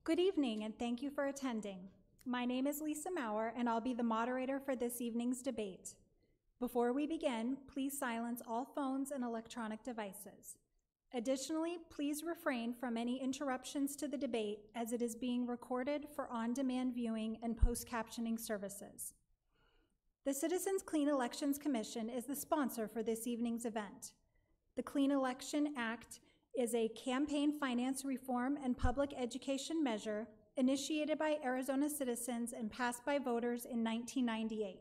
Good evening, and thank you for attending. My name is Lisa Maurer, and I'll be the moderator for this evening's debate. Before we begin, please silence all phones and electronic devices. Additionally, please refrain from any interruptions to the debate as it is being recorded for on-demand viewing and post-captioning services. The Citizens Clean Elections Commission is the sponsor for this evening's event. The Clean Election Act is a campaign finance reform and public education measure initiated by Arizona citizens and passed by voters in 1998.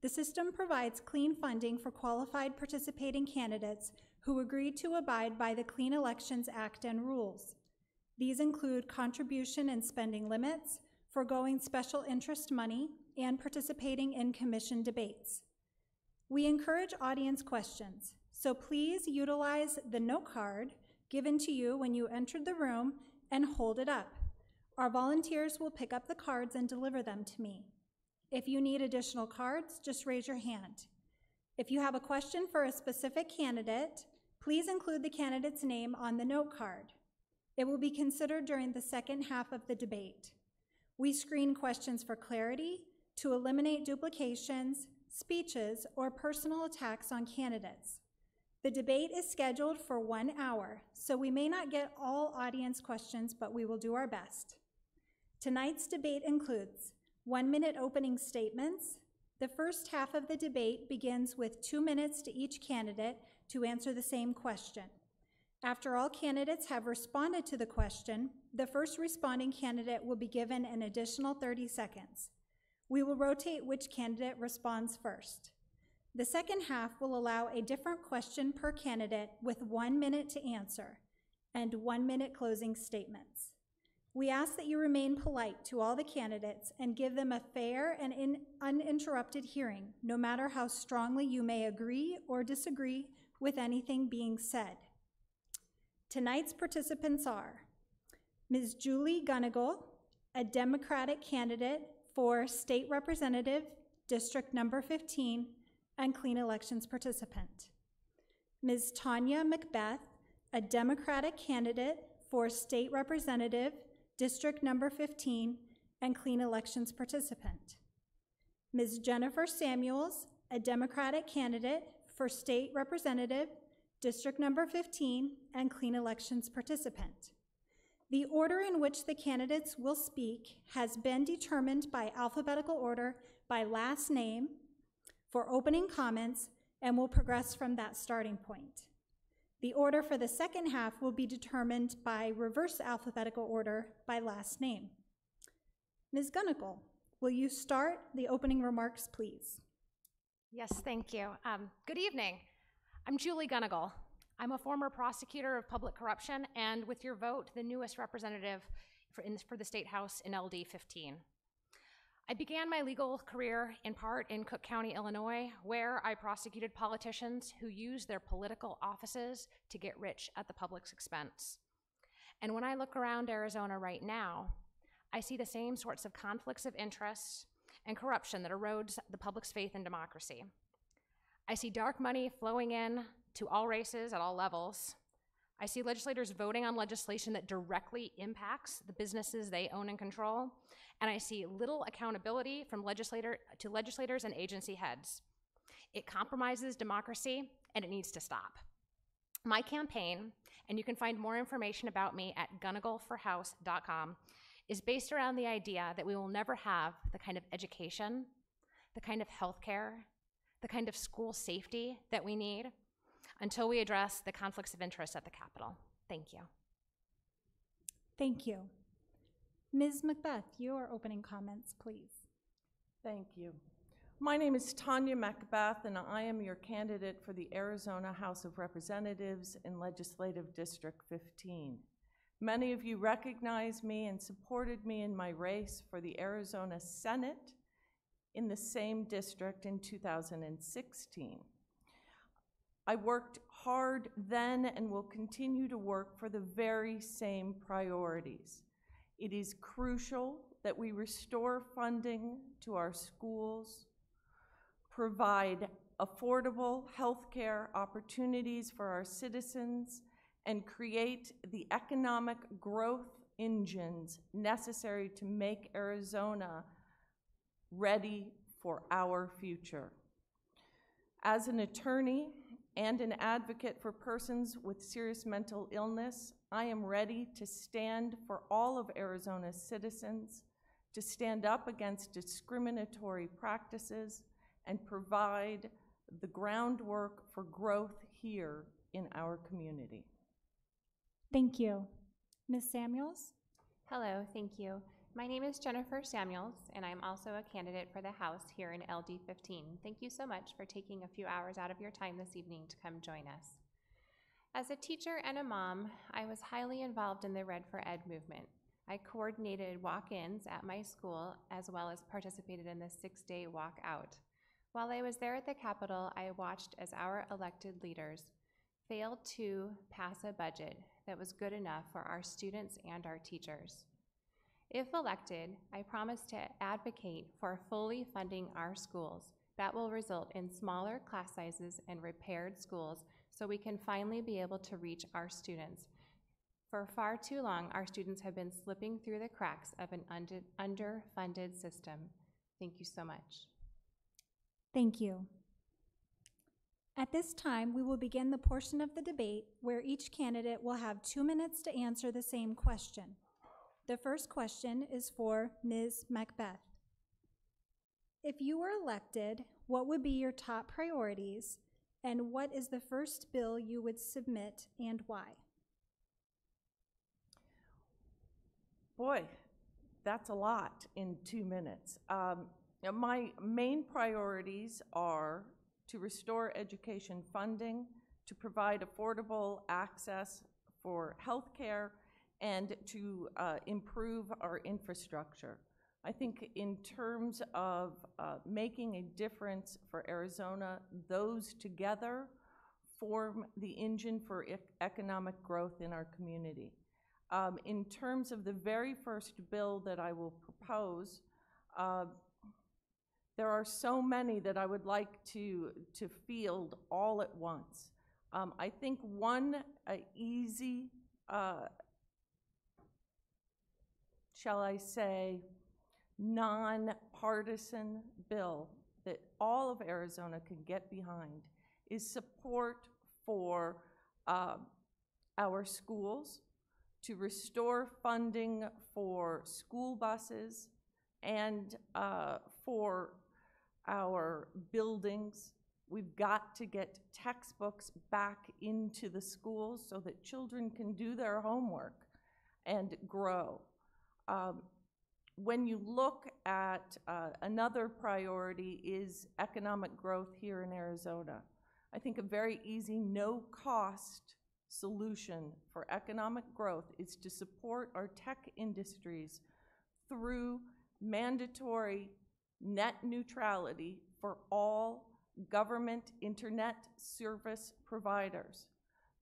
The system provides clean funding for qualified participating candidates who agree to abide by the Clean Elections Act and rules. These include contribution and spending limits, foregoing special interest money, and participating in commission debates. We encourage audience questions, so please utilize the note card given to you when you entered the room and hold it up. Our volunteers will pick up the cards and deliver them to me. If you need additional cards, just raise your hand. If you have a question for a specific candidate, please include the candidate's name on the note card. It will be considered during the second half of the debate. We screen questions for clarity, to eliminate duplications, speeches, or personal attacks on candidates. The debate is scheduled for 1 hour, so we may not get all audience questions, but we will do our best. Tonight's debate includes 1-minute opening statements. The first half of the debate begins with 2 minutes to each candidate to answer the same question. After all candidates have responded to the question, the first responding candidate will be given an additional 30 seconds. We will rotate which candidate responds first. The second half will allow a different question per candidate with 1 minute to answer and 1-minute closing statements. We ask that you remain polite to all the candidates and give them a fair and uninterrupted hearing, no matter how strongly you may agree or disagree with anything being said. Tonight's participants are Ms. Julie Gunnigal, a Democratic candidate for State Representative, District Number 15, and Clean Elections participant. Ms. Tanya Macbeth, a Democratic candidate for State Representative, District Number 15, and Clean Elections participant. Ms. Jennifer Samuels, a Democratic candidate for State Representative, District Number 15, and Clean Elections participant. The order in which the candidates will speak has been determined by alphabetical order by last name for opening comments and will progress from that starting point. The order for the second half will be determined by reverse alphabetical order by last name. Ms. Gunnigal, will you start the opening remarks, please? Yes, thank you. Good evening. I'm Julie Gunnigal. I'm a former prosecutor of public corruption and, with your vote, the newest representative for the State House in LD 15. I began my legal career in part in Cook County, Illinois, where I prosecuted politicians who used their political offices to get rich at the public's expense. And when I look around Arizona right now, I see the same sorts of conflicts of interest and corruption that erodes the public's faith in democracy. I see dark money flowing in to all races at all levels. I see legislators voting on legislation that directly impacts the businesses they own and control. And I see little accountability from legislators and agency heads. It compromises democracy, and it needs to stop. My campaign, and you can find more information about me at gunnigalforhouse.com, is based around the idea that we will never have the kind of education, the kind of healthcare, the kind of school safety that we need until we address the conflicts of interest at the Capitol. Thank you. Thank you. Ms. Macbeth, your opening comments, please. Thank you. My name is Tanya Macbeth, and I am your candidate for the Arizona House of Representatives in Legislative District 15. Many of you recognize me and supported me in my race for the Arizona Senate in the same district in 2016. I worked hard then and will continue to work for the very same priorities. It is crucial that we restore funding to our schools, provide affordable healthcare opportunities for our citizens, and create the economic growth engines necessary to make Arizona ready for our future. As an attorney and an advocate for persons with serious mental illness, I am ready to stand for all of Arizona's citizens, to stand up against discriminatory practices and provide the groundwork for growth here in our community. Thank you. Ms. Samuels? Hello, thank you. My name is Jennifer Samuels, and I'm also a candidate for the House here in LD 15. Thank you so much for taking a few hours out of your time this evening to come join us. As a teacher and a mom, I was highly involved in the Red for Ed movement. I coordinated walk-ins at my school as well as participated in the 6-day walk-out. While I was there at the Capitol, I watched as our elected leaders failed to pass a budget that was good enough for our students and our teachers. If elected, I promise to advocate for fully funding our schools. That will result in smaller class sizes and repaired schools so we can finally be able to reach our students. For far too long, our students have been slipping through the cracks of an underfunded system. Thank you so much. Thank you. At this time, we will begin the portion of the debate where each candidate will have 2 minutes to answer the same question. The first question is for Ms. Macbeth. If you were elected, what would be your top priorities, and what is the first bill you would submit and why? Boy, that's a lot in 2 minutes. My main priorities are to restore education funding, to provide affordable access for health care, and to improve our infrastructure. I think in terms of making a difference for Arizona, those together form the engine for economic growth in our community. In terms of the very first bill that I will propose, there are so many that I would like to field all at once. I think one easy, shall I say, nonpartisan bill that all of Arizona can get behind is support for our schools, to restore funding for school buses and for our buildings. We've got to get textbooks back into the schools so that children can do their homework and grow. When you look at another priority is economic growth here in Arizona. I think a very easy no-cost solution for economic growth is to support our tech industries through mandatory net neutrality for all government internet service providers.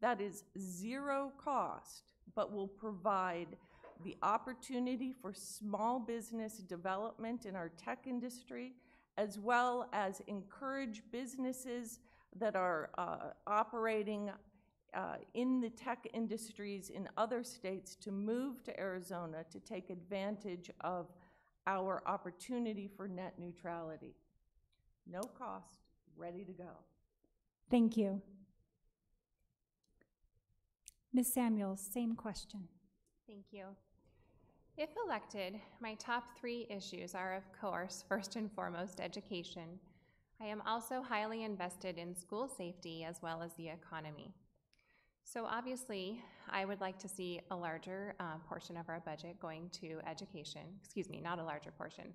That is zero cost, but will provide the opportunity for small business development in our tech industry, as well as encourage businesses that are operating in the tech industries in other states to move to Arizona to take advantage of our opportunity for net neutrality. No cost, ready to go. Thank you. Ms. Samuels, same question. Thank you. If elected, my top 3 issues are, of course, first and foremost, education. I am also highly invested in school safety as well as the economy. So obviously, I would like to see a larger portion of our budget going to education. Excuse me, not a larger portion,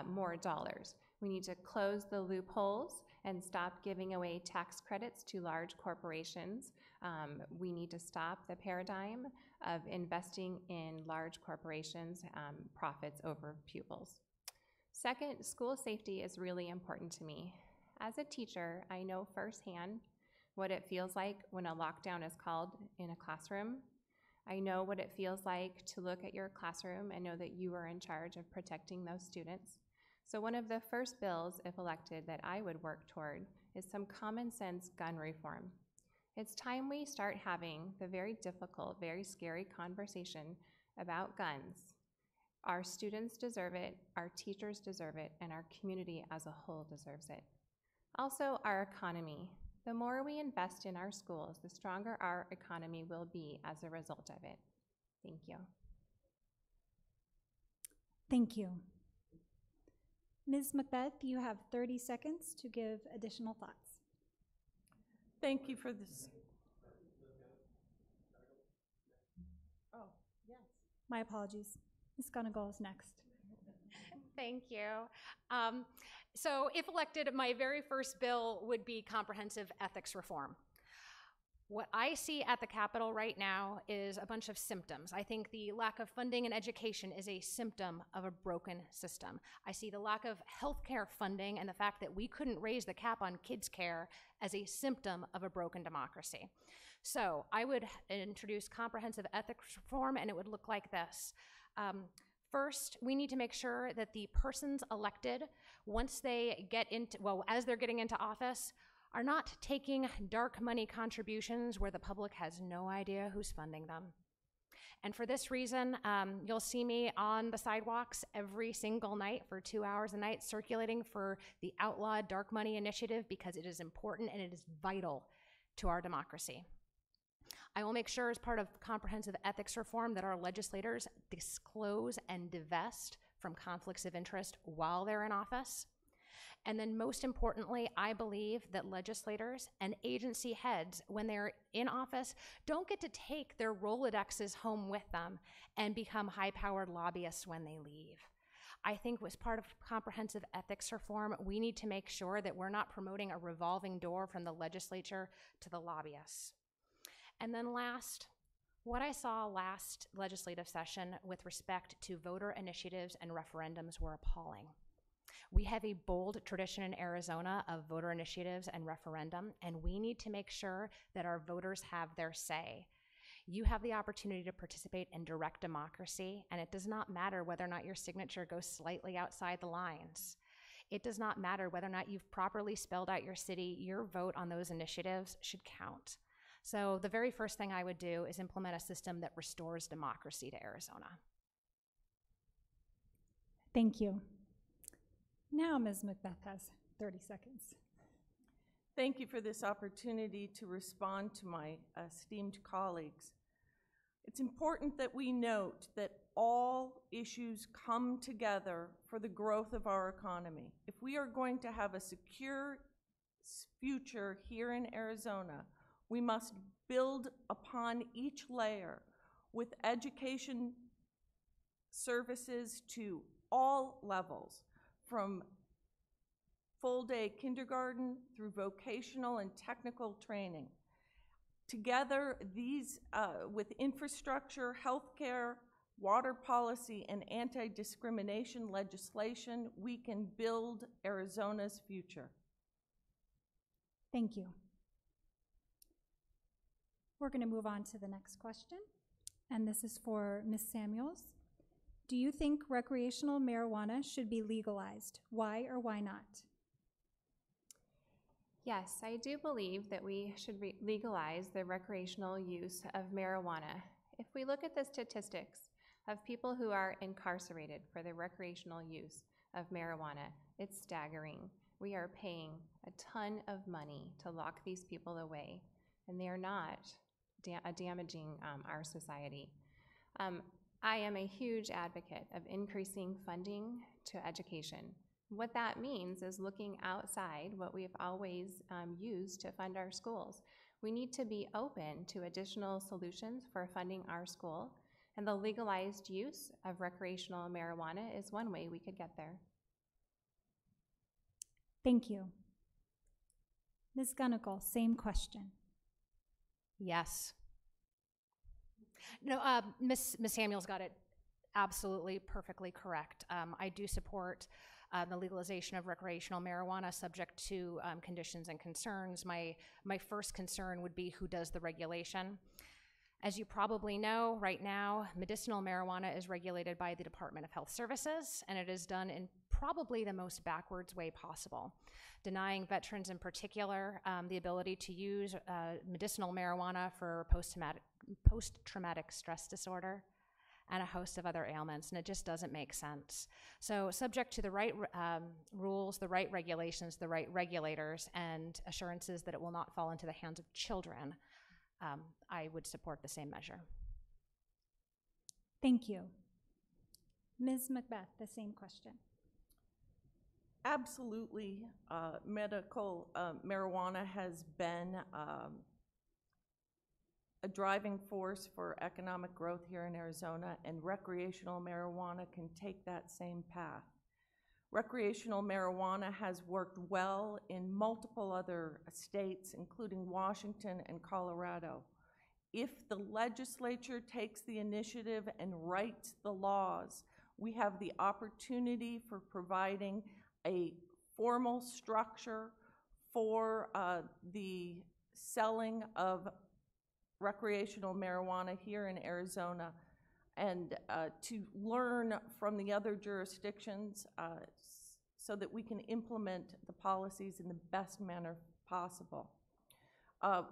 more dollars. We need to close the loopholes and stop giving away tax credits to large corporations. We need to stop the paradigm of investing in large corporations' profits over pupils. Second, school safety is really important to me. As a teacher, I know firsthand what it feels like when a lockdown is called in a classroom. I know what it feels like to look at your classroom and know that you are in charge of protecting those students. So one of the first bills, if elected, that I would work toward is some common sense gun reform. It's time we start having the very difficult, very scary conversation about guns. Our students deserve it, our teachers deserve it, and our community as a whole deserves it. Also, our economy. The more we invest in our schools, the stronger our economy will be as a result of it. Thank you. Thank you. Ms. Macbeth, you have 30 seconds to give additional thoughts. Thank you for this. Oh, yes. My apologies. Ms. Gunnigal is next. Thank you. So if elected, my very first bill would be comprehensive ethics reform. What I see at the Capitol right now is a bunch of symptoms. I think the lack of funding in education is a symptom of a broken system. I see the lack of healthcare funding and the fact that we couldn't raise the cap on kids' care as a symptom of a broken democracy. So I would introduce comprehensive ethics reform, and it would look like this. First, we need to make sure that the persons elected, once they get into, well, as they're getting into office, are not taking dark money contributions where the public has no idea who's funding them. And for this reason, you'll see me on the sidewalks every single night for 2 hours a night circulating for the Outlawed Dark Money Initiative because it is important and it is vital to our democracy. I will make sure as part of comprehensive ethics reform that our legislators disclose and divest from conflicts of interest while they're in office. And then most importantly, I believe that legislators and agency heads, when they're in office, don't get to take their Rolodexes home with them and become high-powered lobbyists when they leave. I think as part of comprehensive ethics reform, we need to make sure that we're not promoting a revolving door from the legislature to the lobbyists. And then last, what I saw last legislative session with respect to voter initiatives and referendums were appalling. We have a bold tradition in Arizona of voter initiatives and referendum, and we need to make sure that our voters have their say. You have the opportunity to participate in direct democracy, and it does not matter whether or not your signature goes slightly outside the lines. It does not matter whether or not you've properly spelled out your city. Your vote on those initiatives should count. So the very first thing I would do is implement a system that restores democracy to Arizona. Thank you. Now Ms. Macbeth has 30 seconds. Thank you for this opportunity to respond to my esteemed colleagues. It's important that we note that all issues come together for the growth of our economy. If we are going to have a secure future here in Arizona, we must build upon each layer with education services to all levels, from full-day kindergarten through vocational and technical training. Together, these, with infrastructure, healthcare, water policy, and anti-discrimination legislation, we can build Arizona's future. Thank you. We're going to move on to the next question, and this is for Ms. Samuels. Do you think recreational marijuana should be legalized? Why or why not? Yes, I do believe that we should legalize the recreational use of marijuana. If we look at the statistics of people who are incarcerated for the recreational use of marijuana, it's staggering. We are paying a ton of money to lock these people away, and they are not damaging our society. I am a huge advocate of increasing funding to education. What that means is looking outside what we've always used to fund our schools. We need to be open to additional solutions for funding our school, and the legalized use of recreational marijuana is one way we could get there. Thank you. Ms. Gunnigal, same question. Yes. No, Ms. Samuels got it absolutely perfectly correct. I do support the legalization of recreational marijuana subject to conditions and concerns. My first concern would be who does the regulation. As you probably know, right now, medicinal marijuana is regulated by the Department of Health Services, and it is done in probably the most backwards way possible, denying veterans in particular the ability to use medicinal marijuana for post-traumatic stress disorder. and a host of other ailments, and it just doesn't make sense. So subject to the right rules, the right regulations, the right regulators, and assurances that it will not fall into the hands of children, I would support the same measure. Thank you. Ms. Macbeth, the same question. Absolutely, medical marijuana has been a driving force for economic growth here in Arizona, and recreational marijuana can take that same path. Recreational marijuana has worked well in multiple other states, including Washington and Colorado. If the legislature takes the initiative and writes the laws, we have the opportunity for providing a formal structure for the selling of recreational marijuana here in Arizona, and to learn from the other jurisdictions so that we can implement the policies in the best manner possible.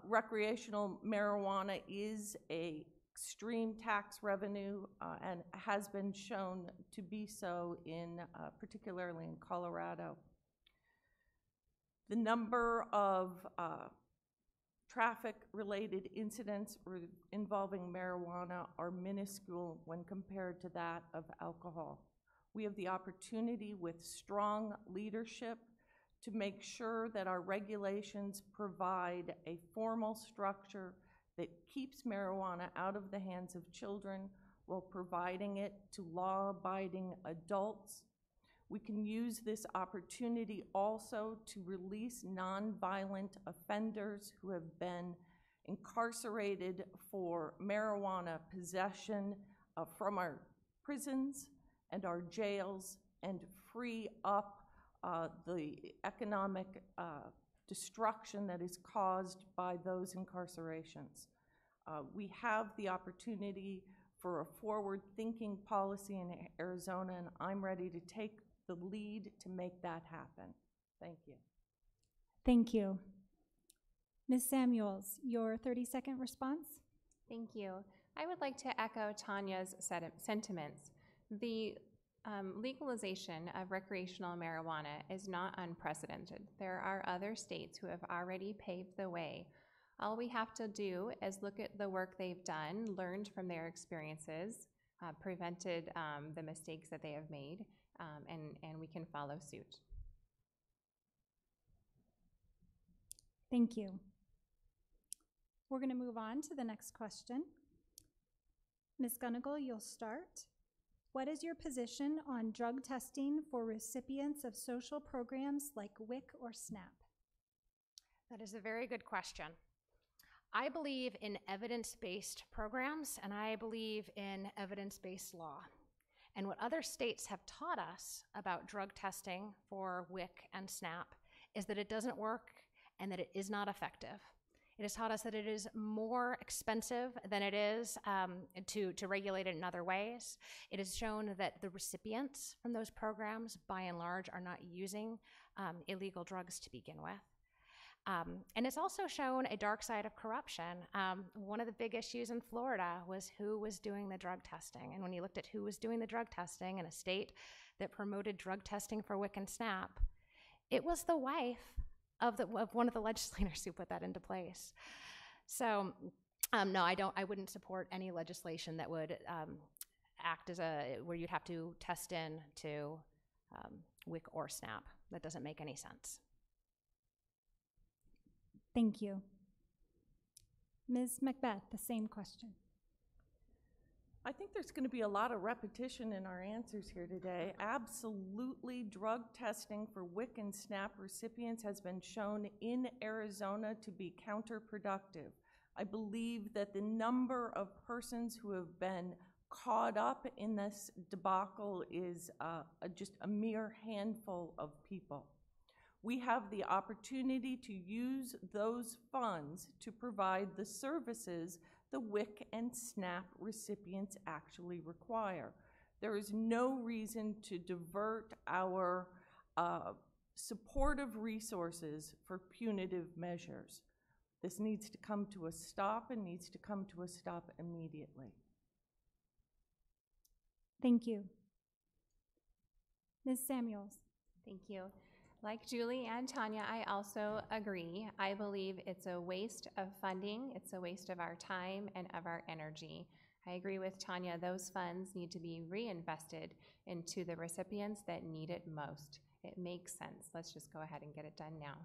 Recreational marijuana is an extreme tax revenue and has been shown to be so in particularly in Colorado. The number of traffic-related incidents involving marijuana are minuscule when compared to that of alcohol. We have the opportunity with strong leadership to make sure that our regulations provide a formal structure that keeps marijuana out of the hands of children while providing it to law-abiding adults. We can use this opportunity also to release nonviolent offenders who have been incarcerated for marijuana possession from our prisons and our jails, and free up the economic destruction that is caused by those incarcerations. We have the opportunity for a forward-thinking policy in Arizona, and I'm ready to take the lead to make that happen. Thank you. Thank you. Ms. Samuels, your 30-second response? Thank you. I would like to echo Tanya's sentiments. The legalization of recreational marijuana is not unprecedented. There are other states who have already paved the way. All we have to do is look at the work they've done, learned from their experiences, prevented the mistakes that they have made, and we can follow suit. Thank you. We're going to move on to the next question. Ms. Gunnigal, you'll start. What is your position on drug testing for recipients of social programs like WIC or SNAP? That is a very good question. I believe in evidence-based programs, and I believe in evidence-based law. And what other states have taught us about drug testing for WIC and SNAP is that it doesn't work and that it is not effective. It has taught us that it is more expensive than it is to regulate it in other ways. It has shown that the recipients from those programs, by and large, are not using illegal drugs to begin with. And it's also shown a dark side of corruption. One of the big issues in Florida was who was doing the drug testing. And when you looked at who was doing the drug testing in a state that promoted drug testing for WIC and SNAP, it was the wife of one of the legislators who put that into place. So no, I wouldn't support any legislation that would act as where you'd have to test in to WIC or SNAP. That doesn't make any sense. Thank you. Ms. Macbeth, the same question. I think there's going to be a lot of repetition in our answers here today. Absolutely, drug testing for WIC and SNAP recipients has been shown in Arizona to be counterproductive. I believe that the number of persons who have been caught up in this debacle is just a mere handful of people. We have the opportunity to use those funds to provide the services the WIC and SNAP recipients actually require. There is no reason to divert our supportive resources for punitive measures. This needs to come to a stop and needs to come to a stop immediately. Thank you. Ms. Samuels? Thank you. Like Julie and Tanya, I also agree. I believe it's a waste of funding, it's a waste of our time and of our energy. I agree with Tanya, those funds need to be reinvested into the recipients that need it most. It makes sense. Let's just go ahead and get it done now.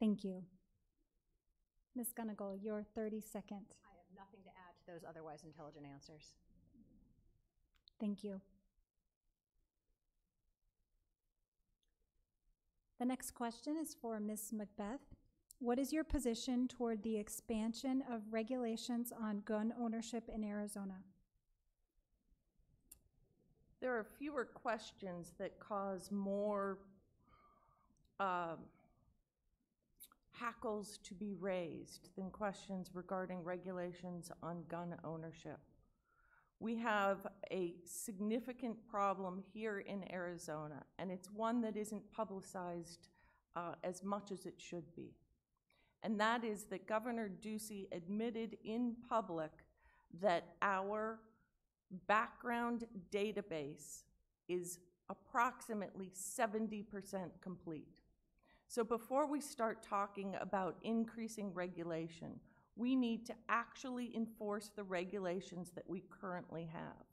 Thank you. Ms. Gunnigal, your 30-second. I have nothing to add to those otherwise intelligent answers. Thank you. The next question is for Ms. Macbeth. What is your position toward the expansion of regulations on gun ownership in Arizona? There are fewer questions that cause more hackles to be raised than questions regarding regulations on gun ownership. We have a significant problem here in Arizona, and it's one that isn't publicized as much as it should be. And that is that Governor Ducey admitted in public that our background database is approximately 70% complete. So before we start talking about increasing regulation, we need to actually enforce the regulations that we currently have.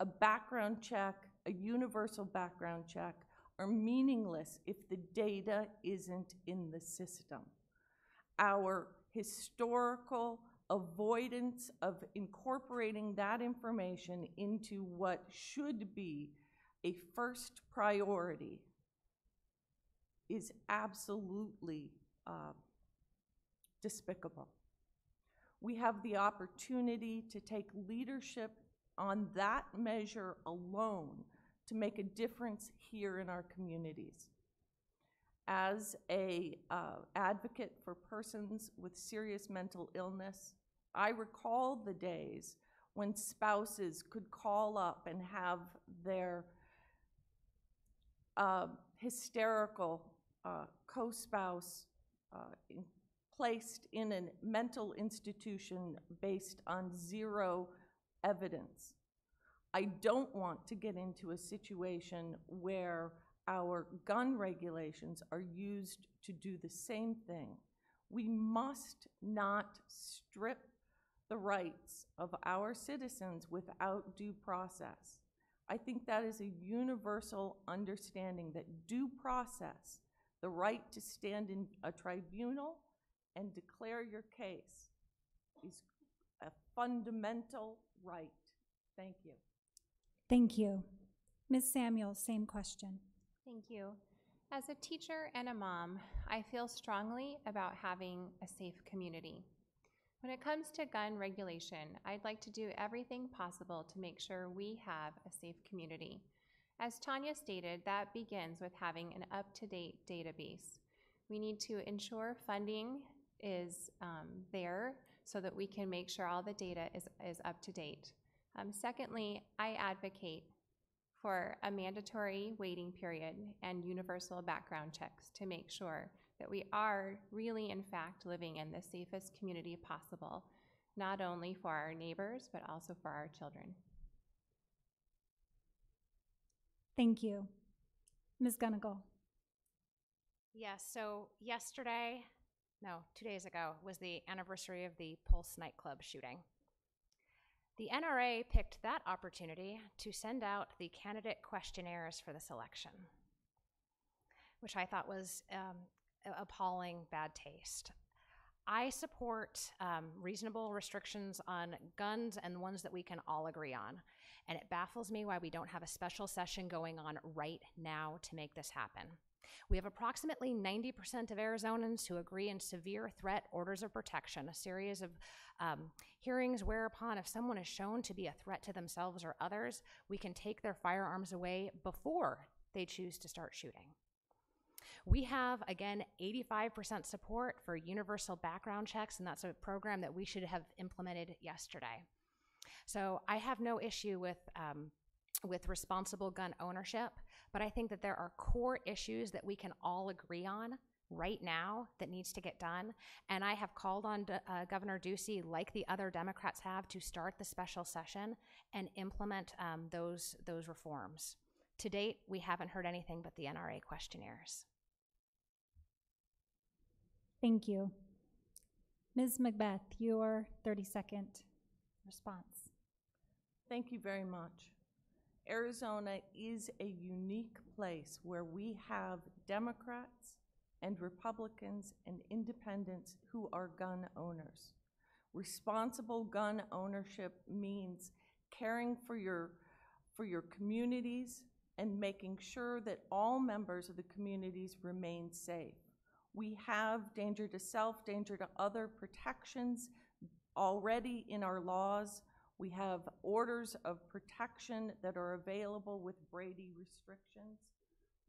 A background check, a universal background check, are meaningless if the data isn't in the system. Our historical avoidance of incorporating that information into what should be a first priority is absolutely despicable. We have the opportunity to take leadership on that measure alone to make a difference here in our communities. As an advocate for persons with serious mental illness, I recall the days when spouses could call up and have their hysterical co-spouse placed in a mental institution based on zero evidence. I don't want to get into a situation where our gun regulations are used to do the same thing. We must not strip the rights of our citizens without due process. I think that is a universal understanding that due process, the right to stand in a tribunal and declare your case, is a fundamental right. Thank you. Thank you. Ms. Samuels, same question. Thank you. As a teacher and a mom, I feel strongly about having a safe community. When it comes to gun regulation, I'd like to do everything possible to make sure we have a safe community. As Tanya stated, that begins with having an up-to-date database. We need to ensure funding is there so that we can make sure all the data is up to date. Secondly, I advocate for a mandatory waiting period and universal background checks to make sure that we are really, in fact, living in the safest community possible, not only for our neighbors, but also for our children. Thank you. Ms. Gunnigal. Yes, so 2 days ago, was the anniversary of the Pulse nightclub shooting. The NRA picked that opportunity to send out the candidate questionnaires for this election, which I thought was appalling bad taste. I support reasonable restrictions on guns and ones that we can all agree on. And it baffles me why we don't have a special session going on right now to make this happen. We have approximately 90% of Arizonans who agree in severe threat orders of protection, a series of hearings whereupon if someone is shown to be a threat to themselves or others, we can take their firearms away before they choose to start shooting. We have, again, 85% support for universal background checks, and that's a program that we should have implemented yesterday. So I have no issue with responsible gun ownership, but I think that there are core issues that we can all agree on right now that needs to get done. And I have called on Governor Ducey, like the other Democrats have, to start the special session and implement those reforms. To date, we haven't heard anything but the NRA questionnaires. Thank you. Ms. Macbeth, your 30-second response. Thank you very much. Arizona is a unique place where we have Democrats and Republicans and independents who are gun owners. Responsible gun ownership means caring for your communities and making sure that all members of the communities remain safe. We have danger to self, danger to other protections already in our laws. We have orders of protection that are available with Brady restrictions.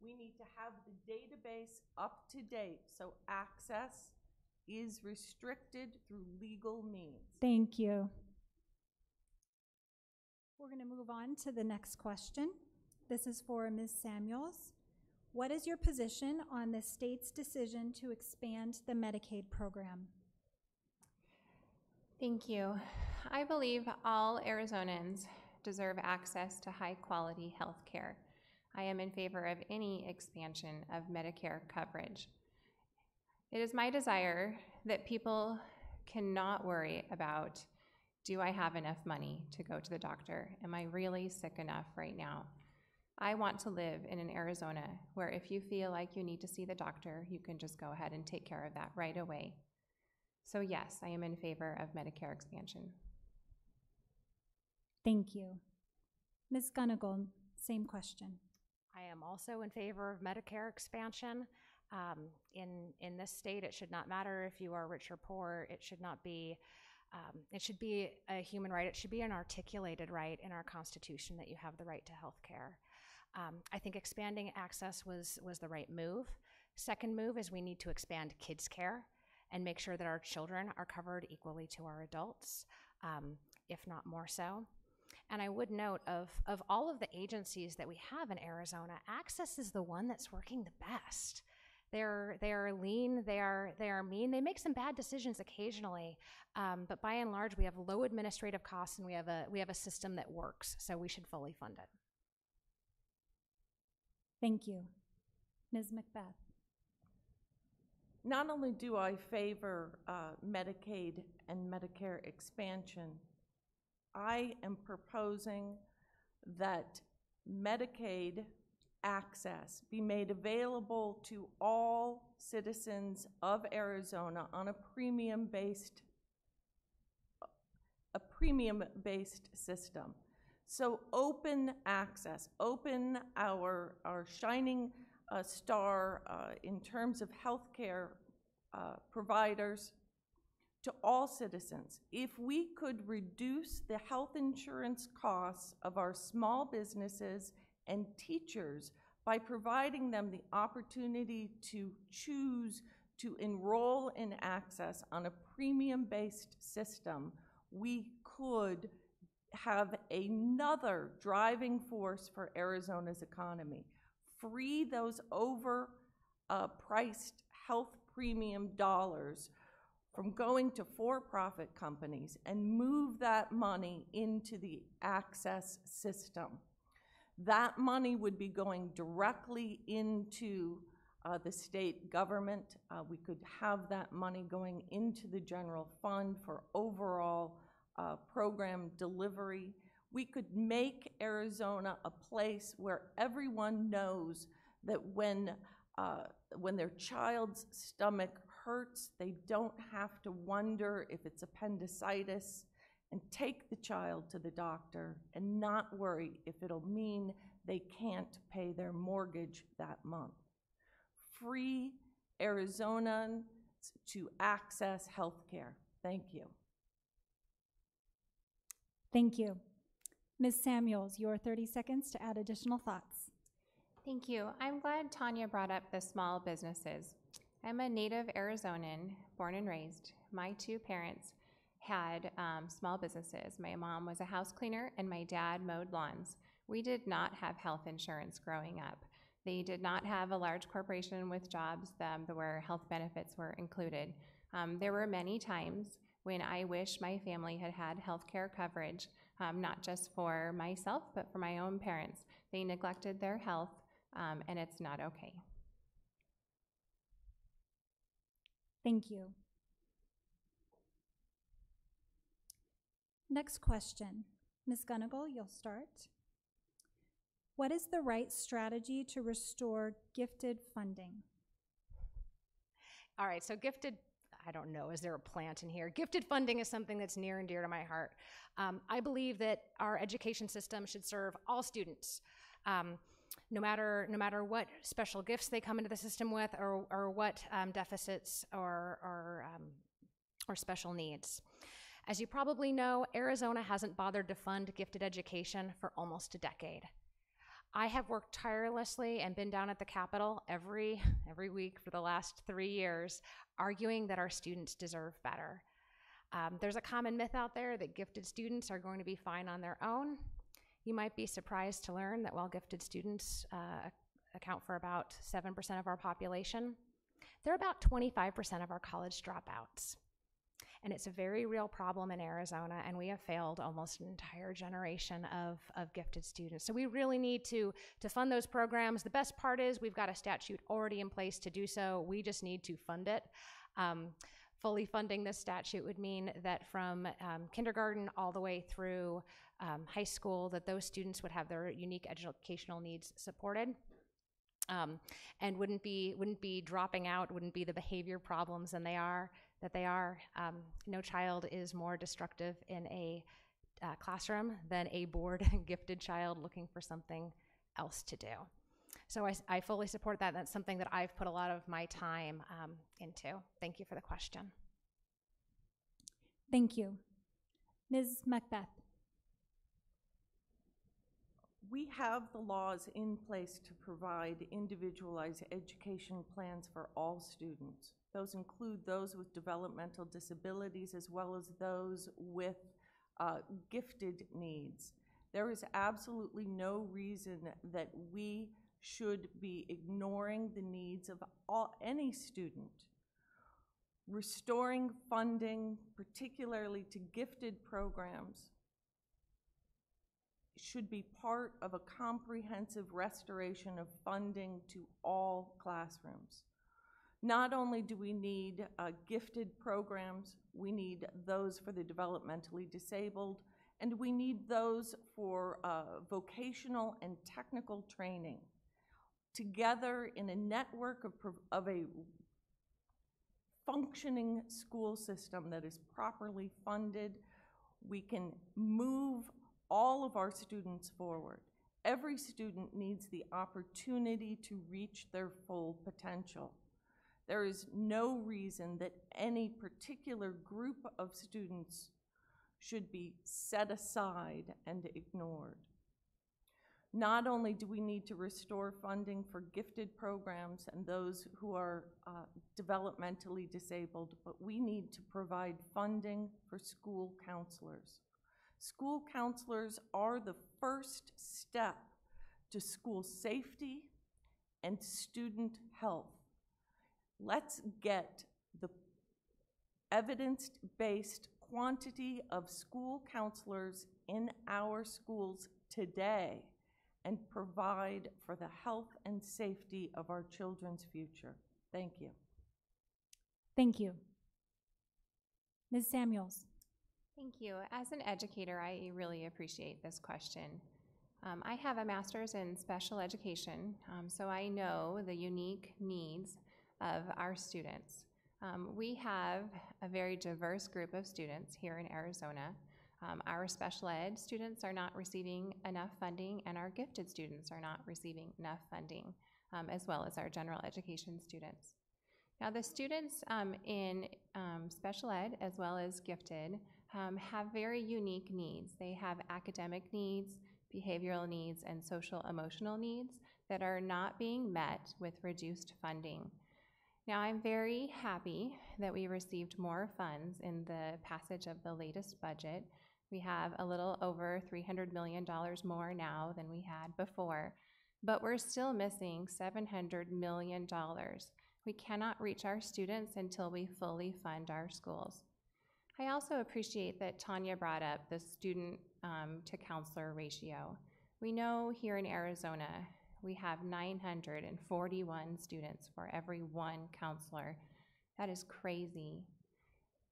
We need to have the database up to date so access is restricted through legal means. Thank you. We're going to move on to the next question. This is for Ms. Samuels. What is your position on the state's decision to expand the Medicaid program? Thank you. I believe all Arizonans deserve access to high-quality health care. I am in favor of any expansion of Medicare coverage. It is my desire that people cannot worry about, do I have enough money to go to the doctor? Am I really sick enough right now? I want to live in an Arizona where if you feel like you need to see the doctor, you can just go ahead and take care of that right away. So yes, I am in favor of Medicare expansion. Thank you. Ms. Gunnigal, same question. I am also in favor of Medicare expansion. In this state, it should not matter if you are rich or poor. It should not be, it should be a human right. It should be an articulated right in our Constitution that you have the right to health care. I think expanding access was the right move. Second move is we need to expand kids' care and make sure that our children are covered equally to our adults, if not more so. And I would note of all of the agencies that we have in Arizona, Access is the one that's working the best. They are lean, they are mean. They make some bad decisions occasionally, but by and large, we have low administrative costs and we have a system that works. So we should fully fund it. Thank you. Ms. Macbeth. Not only do I favor Medicaid and Medicare expansion, I am proposing that Medicaid access be made available to all citizens of Arizona on a premium-based system. So open access, open our shining star in terms of healthcare providers to all citizens. If we could reduce the health insurance costs of our small businesses and teachers by providing them the opportunity to choose to enroll in access on a premium-based system, we could have another driving force for Arizona's economy. Free those overpriced health premium dollars from going to for-profit companies and move that money into the access system. That money would be going directly into the state government. We could have that money going into the general fund for overall program delivery. We could make Arizona a place where everyone knows that when their child's stomach hurts, they don't have to wonder if it's appendicitis and take the child to the doctor and not worry if it'll mean they can't pay their mortgage that month. Free Arizonans to access health care. Thank you. Thank you. Ms. Samuels, your 30 seconds to add additional thoughts. Thank you. I'm glad Tanya brought up the small businesses. I'm a native Arizonan, born and raised. My two parents had small businesses. My mom was a house cleaner and my dad mowed lawns. We did not have health insurance growing up. They did not have a large corporation with jobs where health benefits were included. There were many times when I wish my family had had health care coverage, not just for myself, but for my own parents. They neglected their health, and it's not okay. Thank you. Next question. Ms. Gunnigal, you'll start. What is the right strategy to restore gifted funding? All right, so gifted, I don't know, is there a plant in here? Gifted funding is something that's near and dear to my heart. I believe that our education system should serve all students, no matter what special gifts they come into the system with, or what deficits or special needs. As you probably know, Arizona hasn't bothered to fund gifted education for almost a decade. I have worked tirelessly and been down at the Capitol every week for the last 3 years, arguing that our students deserve better. There's a common myth out there that gifted students are going to be fine on their own. You might be surprised to learn that while gifted students account for about 7% of our population, they're about 25% of our college dropouts. And it's a very real problem in Arizona, and we have failed almost an entire generation of gifted students. So we really need to fund those programs. The best part is we've got a statute already in place to do so. We just need to fund it. Fully funding this statute would mean that from kindergarten all the way through high school, that those students would have their unique educational needs supported. And wouldn't be dropping out, wouldn't be the behavior problems that they are. No child is more destructive in a classroom than a bored and gifted child looking for something else to do. So I fully support that. That's something that I've put a lot of my time into. Thank you for the question. Thank you. Ms. Macbeth. We have the laws in place to provide individualized education plans for all students. Those include those with developmental disabilities as well as those with gifted needs. There is absolutely no reason that we should be ignoring the needs of any student. Restoring funding, particularly to gifted programs, should be part of a comprehensive restoration of funding to all classrooms. Not only do we need gifted programs, we need those for the developmentally disabled, and we need those for vocational and technical training. Together in a network of a functioning school system that is properly funded, we can move all of our students forward. Every student needs the opportunity to reach their full potential. There is no reason that any particular group of students should be set aside and ignored. Not only do we need to restore funding for gifted programs and those who are developmentally disabled, but we need to provide funding for school counselors. School counselors are the first step to school safety and student health. Let's get the evidence-based quantity of school counselors in our schools today and provide for the health and safety of our children's future. Thank you. Thank you. Ms. Samuels. Thank you. As an educator, I really appreciate this question. I have a master's in special education, so I know the unique needs of our students. We have a very diverse group of students here in Arizona. Our special ed students are not receiving enough funding, and our gifted students are not receiving enough funding, as well as our general education students. Now, the students in special ed, as well as gifted, have very unique needs. They have academic needs, behavioral needs, and social emotional needs that are not being met with reduced funding. Now, I'm very happy that we received more funds in the passage of the latest budget. We have a little over $300 million more now than we had before. but we're still missing $700 million. We cannot reach our students until we fully fund our schools. I also appreciate that Tanya brought up the student to counselor ratio. We know here in Arizona, we have 941 students for every one counselor. That is crazy.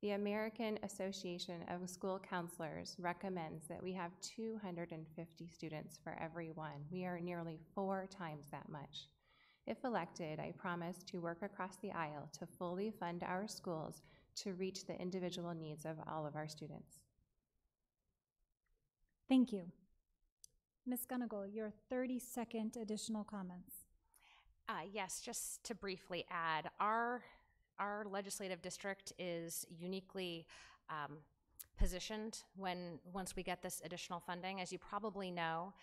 The American Association of School Counselors recommends that we have 250 students for every one. We are nearly 4 times that much. If elected, I promise to work across the aisle to fully fund our schools to reach the individual needs of all of our students. Thank you. Ms. Gunnigal, your 30-second additional comments. Yes, just to briefly add, our legislative district is uniquely positioned once we get this additional funding. As you probably know,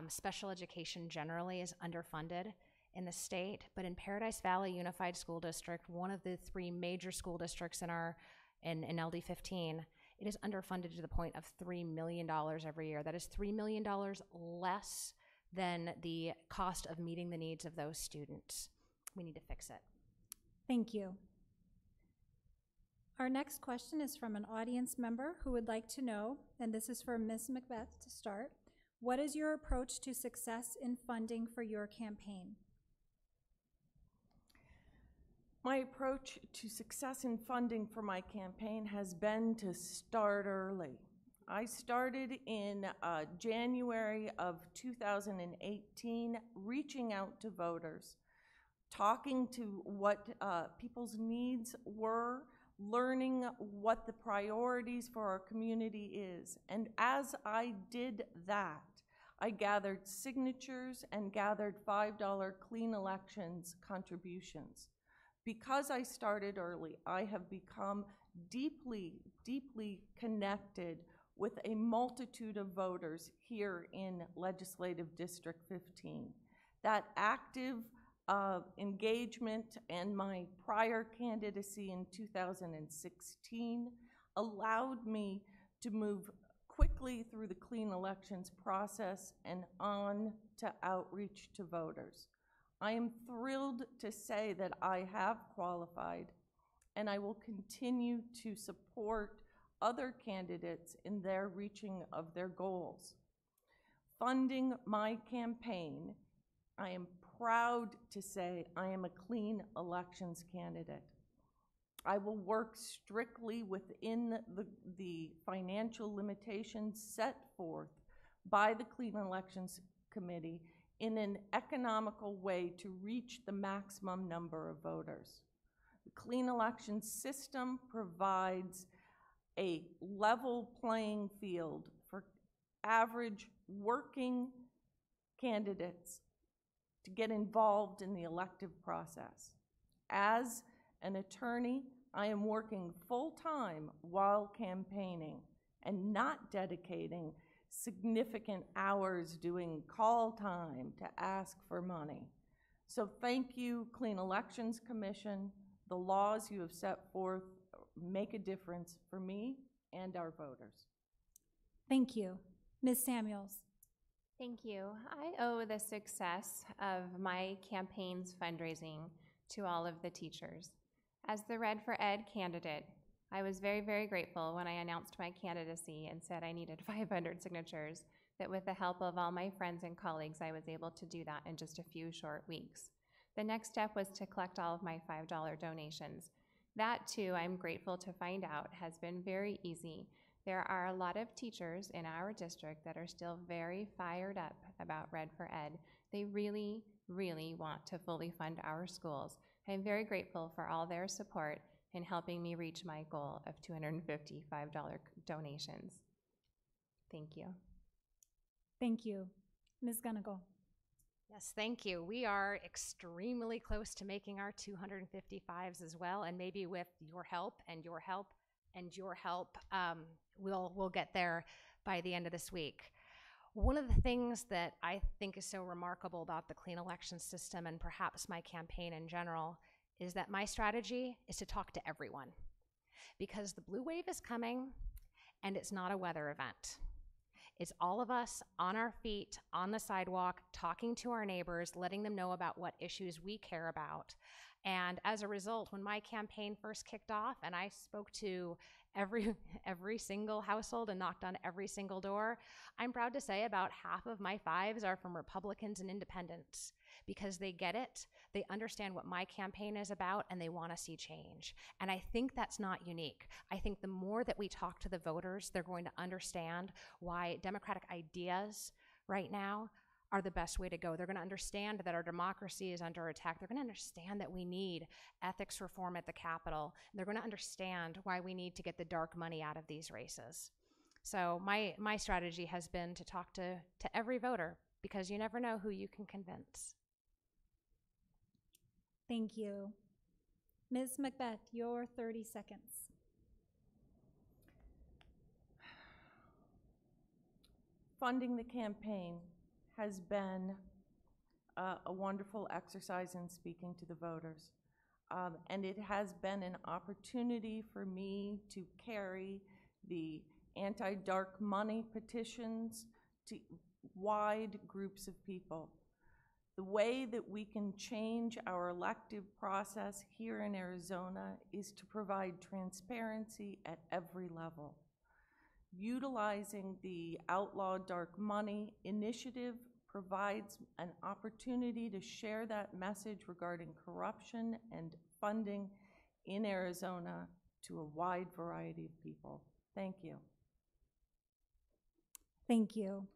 special education generally is underfunded in the state, but in Paradise Valley Unified School District, one of the 3 major school districts in LD 15, it is underfunded to the point of $3 million every year. That is $3 million less than the cost of meeting the needs of those students. We need to fix it. Thank you. Our next question is from an audience member who would like to know, and this is for Ms. Macbeth to start, what is your approach to success in funding for your campaign? My approach to success in funding for my campaign has been to start early. I started in January of 2018, reaching out to voters, talking to what people's needs were, learning what the priorities for our community is. And as I did that, I gathered signatures and gathered $5 Clean Elections contributions. Because I started early, I have become deeply, deeply connected with a multitude of voters here in Legislative District 15. That active engagement and my prior candidacy in 2016 allowed me to move quickly through the Clean Elections process and on to outreach to voters. I am thrilled to say that I have qualified, and I will continue to support other candidates in their reaching of their goals. Funding my campaign, I am proud to say I am a Clean Elections candidate. I will work strictly within the financial limitations set forth by the Clean Elections Committee in an economical way to reach the maximum number of voters. The Clean Elections system provides a level playing field for average working candidates to get involved in the elective process. As an attorney, I am working full-time while campaigning and not dedicating significant hours doing call time to ask for money. So thank you, Clean Elections Commission. The laws you have set forth make a difference for me and our voters. Thank you. Ms. Samuels. Thank you. I owe the success of my campaign's fundraising to all of the teachers. As the Red for Ed candidate, I was very, very grateful when I announced my candidacy and said I needed 500 signatures, that with the help of all my friends and colleagues, I was able to do that in just a few short weeks. The next step was to collect all of my $5 donations. That, too, I'm grateful to find out, has been very easy. There are a lot of teachers in our district that are still very fired up about Red for Ed. They really, really want to fully fund our schools. I'm very grateful for all their support in helping me reach my goal of $255 donations. Thank you. Thank you. Ms. Gunnigal. Yes, thank you. We are extremely close to making our 255s as well, and maybe with your help and your help and your help, we'll get there by the end of this week. One of the things that I think is so remarkable about the Clean Elections system, and perhaps my campaign in general, is that my strategy is to talk to everyone, because the blue wave is coming and it's not a weather event. It's all of us on our feet, on the sidewalk, talking to our neighbors, letting them know about what issues we care about. And as a result, when my campaign first kicked off and I spoke to every single household and knocked on every single door, I'm proud to say about half of my fives are from Republicans and independents, because they get it, they understand what my campaign is about, and they want to see change. And I think that's not unique. I think the more that we talk to the voters, they're going to understand why democratic ideas right now are the best way to go. They're going to understand that our democracy is under attack. They're going to understand that we need ethics reform at the Capitol. They're going to understand why we need to get the dark money out of these races. So my strategy has been to talk to every voter, because you never know who you can convince. Thank you. Ms. Macbeth, your 30 seconds. Funding the campaign has been a wonderful exercise in speaking to the voters. And it has been an opportunity for me to carry the anti-dark money petitions to wide groups of people. The way that we can change our elective process here in Arizona is to provide transparency at every level. Utilizing the Outlaw Dark Money initiative provides an opportunity to share that message regarding corruption and funding in Arizona to a wide variety of people. Thank you. Thank you.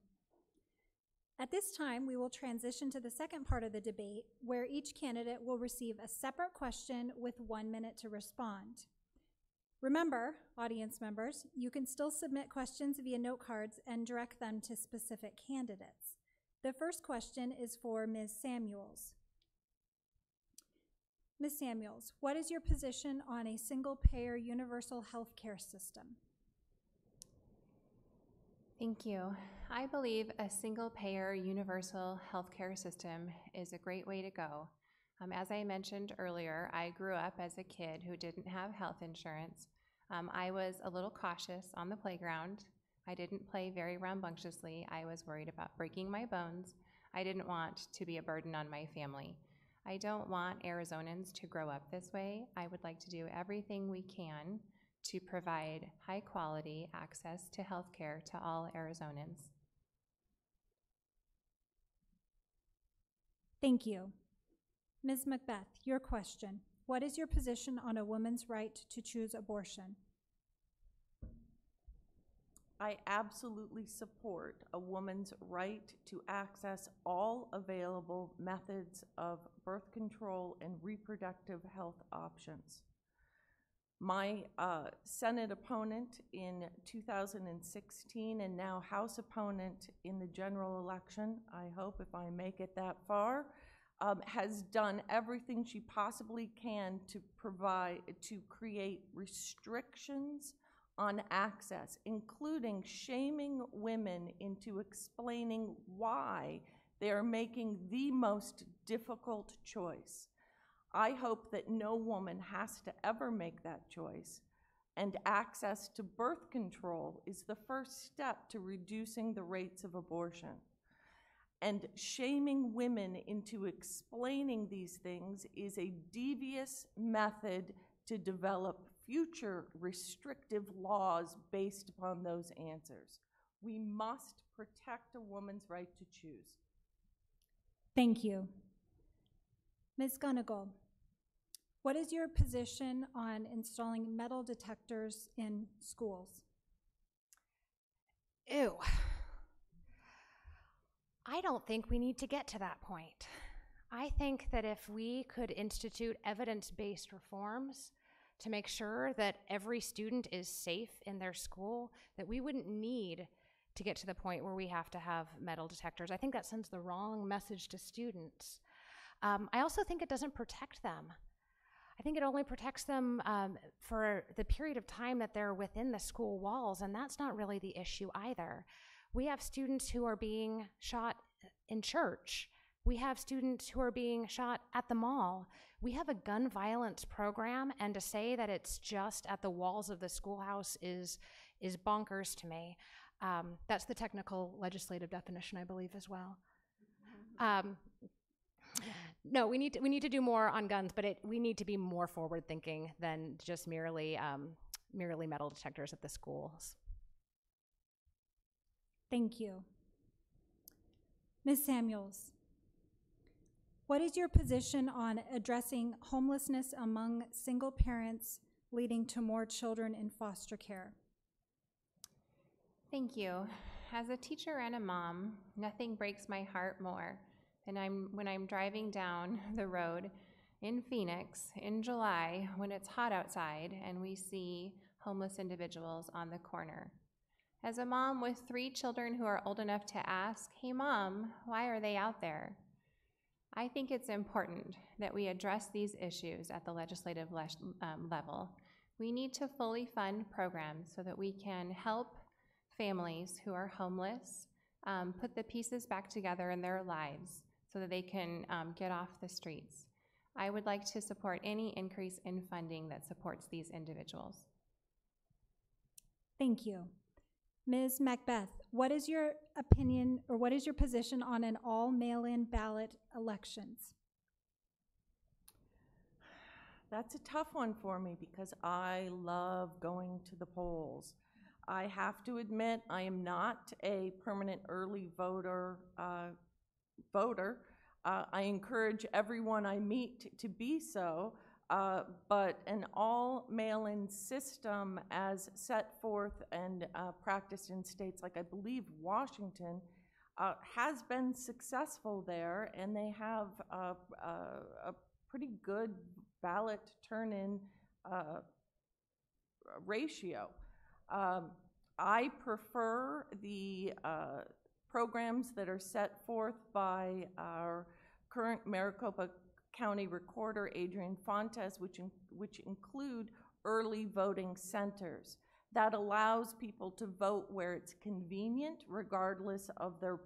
At this time, we will transition to the second part of the debate, where each candidate will receive a separate question with 1 minute to respond. Remember, audience members, you can still submit questions via note cards and direct them to specific candidates. The first question is for Ms. Samuels. Ms. Samuels, what is your position on a single-payer universal health care system? Thank you. I believe a single-payer universal healthcare system is a great way to go. As I mentioned earlier, I grew up as a kid who didn't have health insurance. I was a little cautious on the playground. I didn't play very rambunctiously. I was worried about breaking my bones. I didn't want to be a burden on my family. I don't want Arizonans to grow up this way. I would like to do everything we can to provide high-quality access to health care to all Arizonans. Thank you. Ms. Macbeth, your question. What is your position on a woman's right to choose abortion? I absolutely support a woman's right to access all available methods of birth control and reproductive health options. My Senate opponent in 2016 and now House opponent in the general election, I hope if I make it that far, has done everything she possibly can to create restrictions on access, including shaming women into explaining why they are making the most difficult choice. I hope that no woman has to ever make that choice, and access to birth control is the first step to reducing the rates of abortion. And shaming women into explaining these things is a devious method to develop future restrictive laws based upon those answers. We must protect a woman's right to choose. Thank you. Ms. Gunnigal, what is your position on installing metal detectors in schools? Ew. I don't think we need to get to that point. I think that if we could institute evidence-based reforms to make sure that every student is safe in their school, that we wouldn't need to get to the point where we have to have metal detectors. I think that sends the wrong message to students. I also think it doesn't protect them. I think it only protects them for the period of time that they're within the school walls, and that's not really the issue either. We have students who are being shot in church. We have students who are being shot at the mall. We have a gun violence program, and to say that it's just at the walls of the schoolhouse is bonkers to me. That's the technical legislative definition, I believe, as well. No, we need to do more on guns, but we need to be more forward-thinking than just merely metal detectors at the schools. Thank you. Ms. Samuels, what is your position on addressing homelessness among single parents leading to more children in foster care? Thank you. As a teacher and a mom, nothing breaks my heart more than when I'm driving down the road in Phoenix in July when it's hot outside and we see homeless individuals on the corner. As a mom with 3 children who are old enough to ask, "Hey mom, why are they out there?" I think it's important that we address these issues at the legislative level. We need to fully fund programs so that we can help families who are homeless put the pieces back together in their lives so that they can get off the streets. I would like to support any increase in funding that supports these individuals. Thank you. Ms. Macbeth, what is your opinion or what is your position on an all mail-in ballot elections? That's a tough one for me because I love going to the polls. I have to admit I am not a permanent early voter. I encourage everyone I meet to be so, but an all mail-in system as set forth and practiced in states like I believe Washington has been successful there, and they have a pretty good ballot turn-in ratio. I prefer the programs that are set forth by our current Maricopa County Recorder, Adrian Fontes, which include early voting centers. That allows people to vote where it's convenient, regardless of their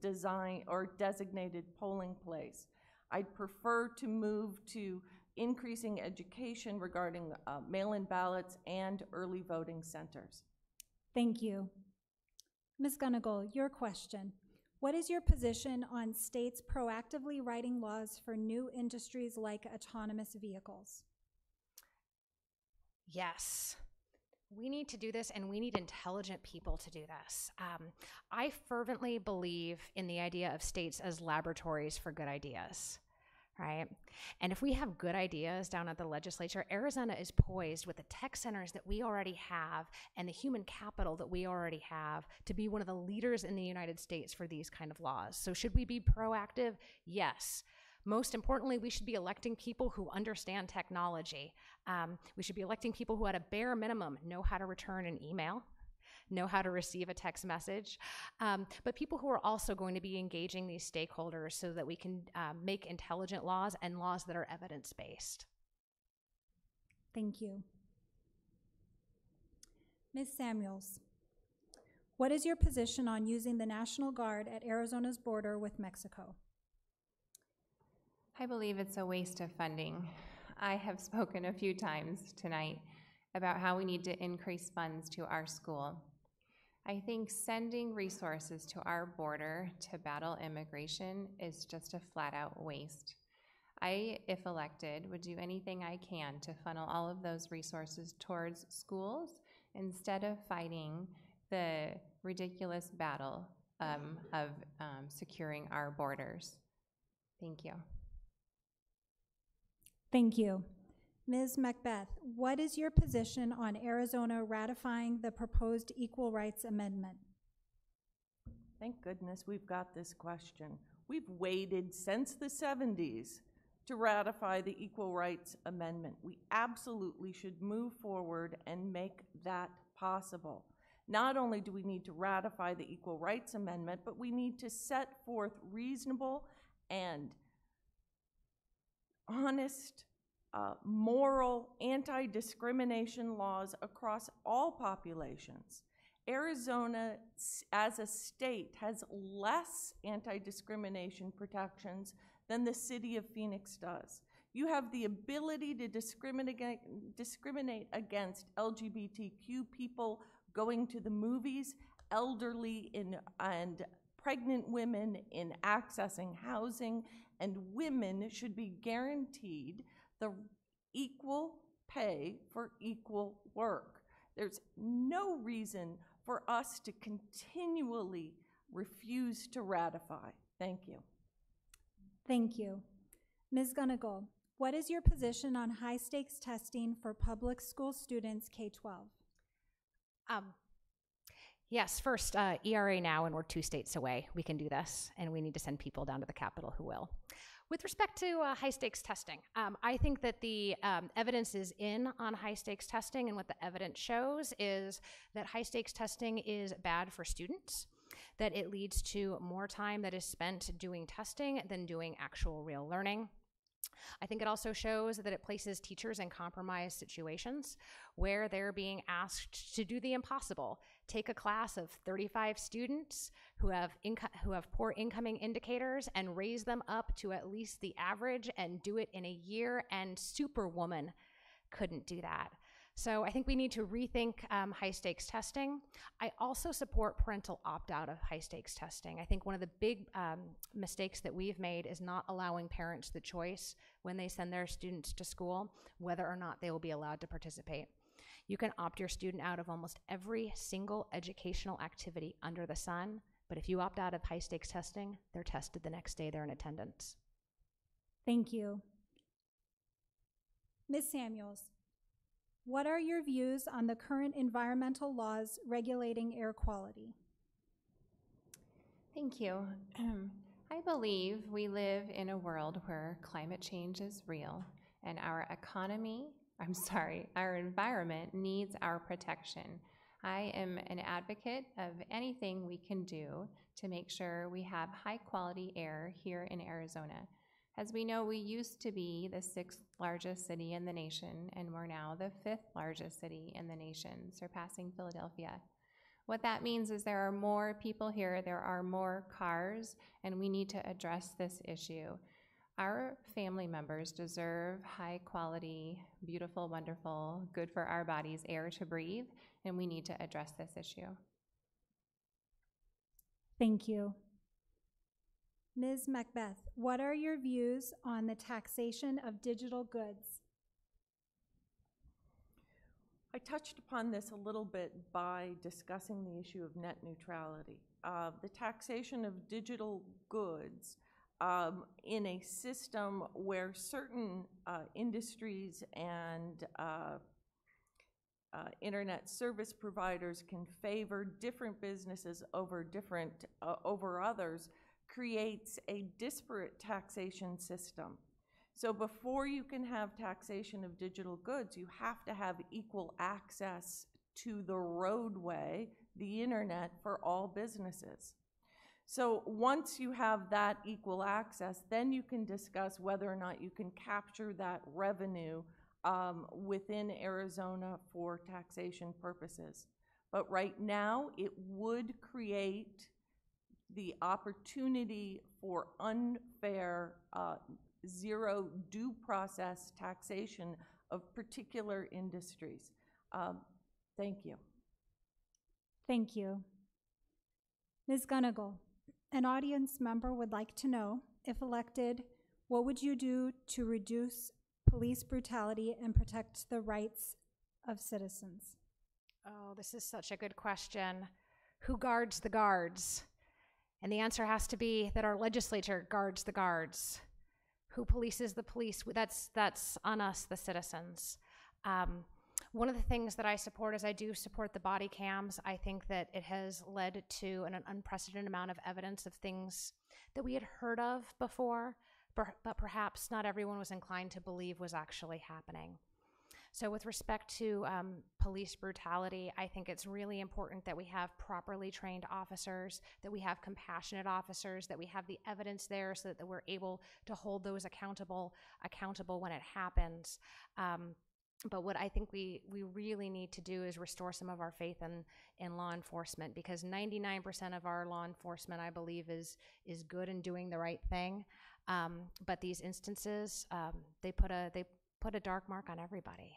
design or designated polling place. I'd prefer to move to increasing education regarding mail-in ballots and early voting centers. Thank you. Ms. Gunnigal, your question. What is your position on states proactively writing laws for new industries like autonomous vehicles? Yes. We need to do this, and we need intelligent people to do this. I fervently believe in the idea of states as laboratories for good ideas, right? And if we have good ideas down at the legislature, Arizona is poised with the tech centers that we already have and the human capital that we already have to be one of the leaders in the United States for these kind of laws. So should we be proactive? Yes. Most importantly, we should be electing people who understand technology. We should be electing people who, at a bare minimum, know how to return an email, know how to receive a text message, but people who are also going to be engaging these stakeholders so that we can make intelligent laws and laws that are evidence-based. Thank you. Ms. Samuels, what is your position on using the National Guard at Arizona's border with Mexico? I believe it's a waste of funding. I have spoken a few times tonight about how we need to increase funds to our school. I think sending resources to our border to battle immigration is just a flat-out waste. I, if elected, would do anything I can to funnel all of those resources towards schools instead of fighting the ridiculous battle of securing our borders. Thank you. Thank you. Ms. Macbeth, what is your position on Arizona ratifying the proposed Equal Rights Amendment? Thank goodness we've got this question. We've waited since the 70s to ratify the Equal Rights Amendment. We absolutely should move forward and make that possible. Not only do we need to ratify the Equal Rights Amendment, but we need to set forth reasonable and honest, moral, anti-discrimination laws across all populations. Arizona, as a state, has less anti-discrimination protections than the city of Phoenix does. You have the ability to discriminate against LGBTQ people going to the movies elderly and pregnant women in accessing housing, and women should be guaranteed the equal pay for equal work. There's no reason for us to continually refuse to ratify. Thank you. Thank you. Ms. Gunnigal, what is your position on high-stakes testing for public school students K-12? Yes, first, ERA now, and we're 2 states away. We can do this, and we need to send people down to the Capitol who will. With respect to high-stakes testing, I think that the evidence is in on high-stakes testing, and what the evidence shows is that high-stakes testing is bad for students, that it leads to more time that is spent doing testing than doing actual real learning. I think it also shows that it places teachers in compromised situations where they're being asked to do the impossible. Take a class of 35 students who have poor incoming indicators and raise them up to at least the average and do it in a year, and Superwoman couldn't do that. So I think we need to rethink high-stakes testing. I also support parental opt-out of high-stakes testing. I think one of the big mistakes that we've made is not allowing parents the choice when they send their students to school whether or not they will be allowed to participate. You can opt your student out of almost every single educational activity under the sun, but if you opt out of high-stakes testing, they're tested the next day they're in attendance. Thank you. Ms. Samuels, what are your views on the current environmental laws regulating air quality? Thank you. I believe we live in a world where climate change is real and our environment needs our protection. I am an advocate of anything we can do to make sure we have high quality air here in Arizona. As we know, we used to be the 6th largest city in the nation, and we're now the 5th largest city in the nation, surpassing Philadelphia. What that means is there are more people here, there are more cars, and we need to address this issue. Our family members deserve high quality, beautiful, wonderful, good for our bodies air to breathe, and we need to address this issue. Thank you. Ms. Macbeth, what are your views on the taxation of digital goods? I touched upon this a little bit by discussing the issue of net neutrality. The taxation of digital goods in a system where certain industries and internet service providers can favor different businesses over others creates a disparate taxation system. So before you can have taxation of digital goods, you have to have equal access to the roadway, the internet, for all businesses. So once you have that equal access, then you can discuss whether or not you can capture that revenue within Arizona for taxation purposes. But right now, it would create the opportunity for unfair, zero due process taxation of particular industries. Thank you. Thank you. Ms. Gunnigal, an audience member would like to know, if elected, what would you do to reduce police brutality and protect the rights of citizens? Oh, this is such a good question. Who guards the guards? And the answer has to be that our legislature guards the guards. Who polices the police? That's on us, the citizens. One of the things that I support is I do support the body cams. I think that it has led to an unprecedented amount of evidence of things that we had heard of before, but perhaps not everyone was inclined to believe was actually happening. So with respect to police brutality, I think it's really important that we have properly trained officers, that we have compassionate officers, that we have the evidence there so that we're able to hold those accountable when it happens. But what I think we really need to do is restore some of our faith in law enforcement, because 99% of our law enforcement, I believe, is good in doing the right thing. But these instances, they put a dark mark on everybody.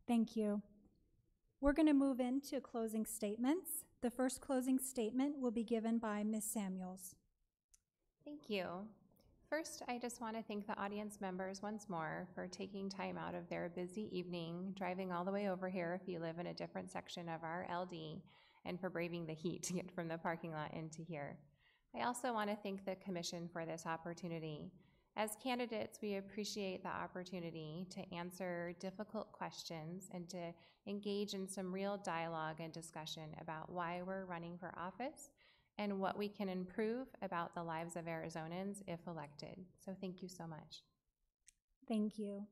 Thank you. We're going to move into closing statements. The first closing statement will be given by Ms. Samuels. Thank you. First, I just want to thank the audience members once more for taking time out of their busy evening, driving all the way over here if you live in a different section of our LD, and for braving the heat to get from the parking lot into here. I also want to thank the Commission for this opportunity. As candidates, we appreciate the opportunity to answer difficult questions and to engage in some real dialogue and discussion about why we're running for office and what we can improve about the lives of Arizonans if elected. So thank you so much. Thank you.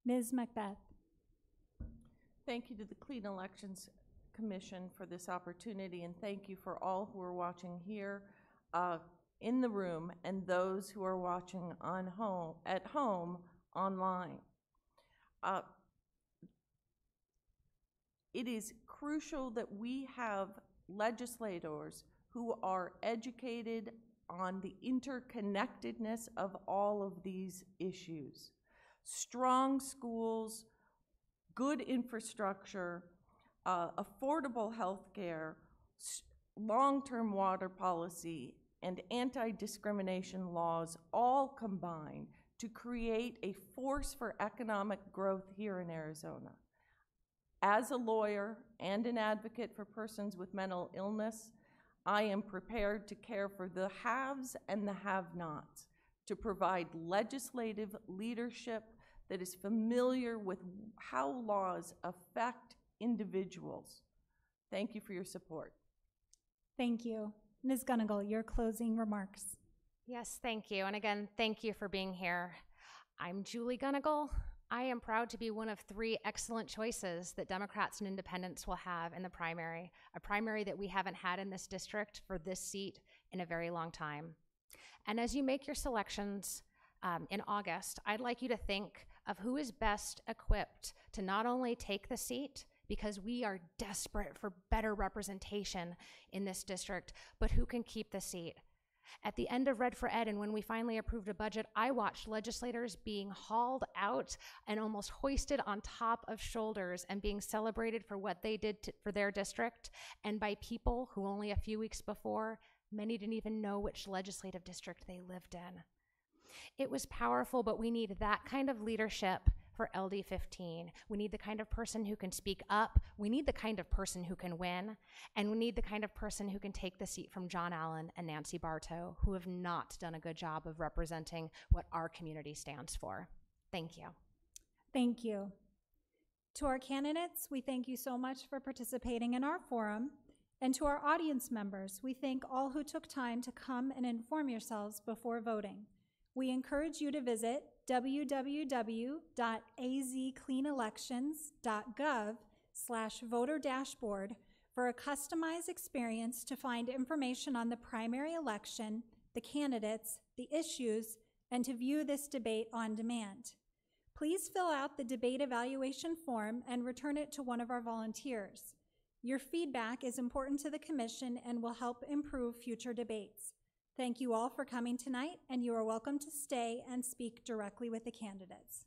Ms. Macbeth. Thank you to the Clean Elections Commission for this opportunity, and thank you for all who are watching here in the room and those who are watching at home online. It is crucial that we have legislators who are educated on the interconnectedness of all of these issues. Strong schools, good infrastructure, affordable health care, long-term water policy, and anti-discrimination laws all combine to create a force for economic growth here in Arizona. As a lawyer and an advocate for persons with mental illness, I am prepared to care for the haves and the have-nots, to provide legislative leadership that is familiar with how laws affect individuals. Thank you for your support. Thank you. Ms. Gunnigal, your closing remarks. Yes, thank you. And again, thank you for being here. I'm Julie Gunnigal. I am proud to be one of 3 excellent choices that Democrats and independents will have in the primary, a primary that we haven't had in this district for this seat in a very long time. And as you make your selections in August, I'd like you to think of who is best equipped to not only take the seat, because we are desperate for better representation in this district, but who can keep the seat. At the end of Red for Ed, and when we finally approved a budget, I watched legislators being hauled out and almost hoisted on top of shoulders and being celebrated for what they did for their district, and by people who only a few weeks before, many didn't even know which legislative district they lived in. It was powerful, but we need that kind of leadership for LD 15. We need the kind of person who can speak up. We need the kind of person who can win. And we need the kind of person who can take the seat from John Allen and Nancy Bartow, who have not done a good job of representing what our community stands for. Thank you. Thank you. To our candidates, we thank you so much for participating in our forum. And to our audience members, we thank all who took time to come and inform yourselves before voting. We encourage you to visit www.azcleanelections.gov/voter-dashboard for a customized experience to find information on the primary election, the candidates, the issues, and to view this debate on demand. Please fill out the debate evaluation form and return it to one of our volunteers. Your feedback is important to the Commission and will help improve future debates. Thank you all for coming tonight, and you are welcome to stay and speak directly with the candidates.